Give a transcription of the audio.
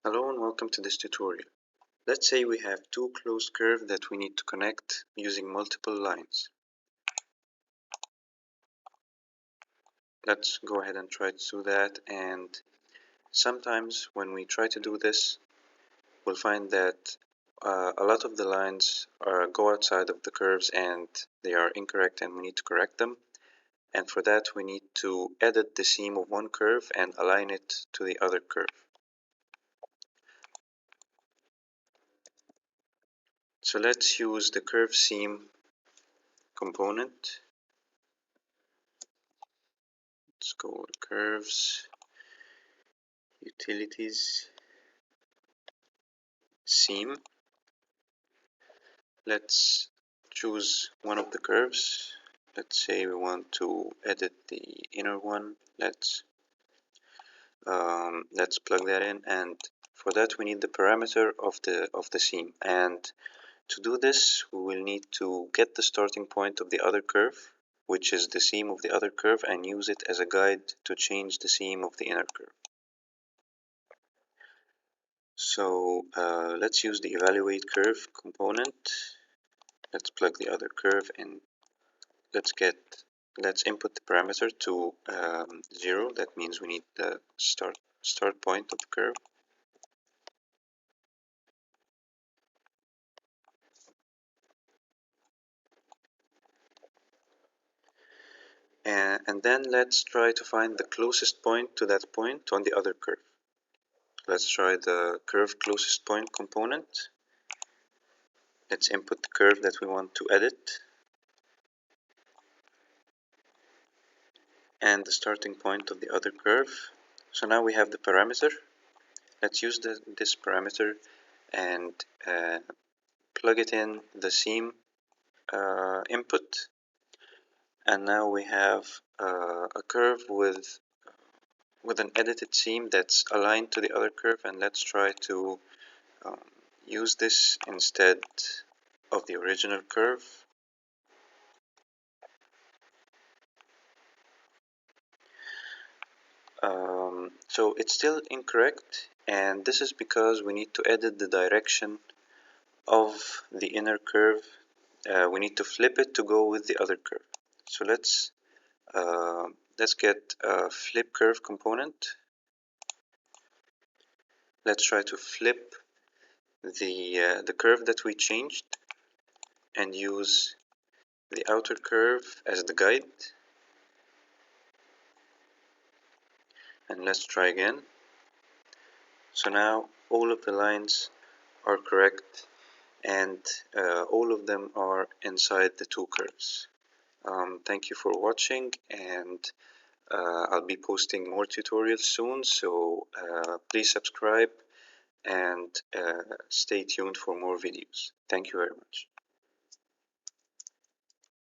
Hello and welcome to this tutorial. Let's say we have two closed curves that we need to connect using multiple lines. Let's go ahead and try to do that, and sometimes when we try to do this we'll find that a lot of the lines go outside of the curves and they are incorrect and we need to correct them, and for that we need to edit the seam of one curve and align it to the other curve. So let's use the curve seam component. Let's go to curves, utilities, seam. Let's choose one of the curves. Let's say we want to edit the inner one. Let's plug that in, and for that we need the parameter of the seam. And to do this we will need to get the starting point of the other curve, which is the seam of the other curve, and use it as a guide to change the seam of the inner curve. So let's use the evaluate curve component. Let's plug the other curve in. Let's input the parameter to 0. That means we need the start point of the curve. And then let's try to find the closest point to that point on the other curve. Let's try the curve closest point component. Let's input the curve that we want to edit and the starting point of the other curve. So now we have the parameter. Let's use this parameter and plug it in the seam input, and now we have a curve with an edited seam that's aligned to the other curve. And let's try to um, use this instead of the original curve. So it's still incorrect, and this is because we need to edit the direction of the inner curve. We need to flip it to go with the other curve. So let's get a flip curve component. Let's try to flip the curve that we changed and use the outer curve as the guide. And let's try again. So now all of the lines are correct, and all of them are inside the two curves. Thank you for watching, and I'll be posting more tutorials soon, so please subscribe and stay tuned for more videos. Thank you very much.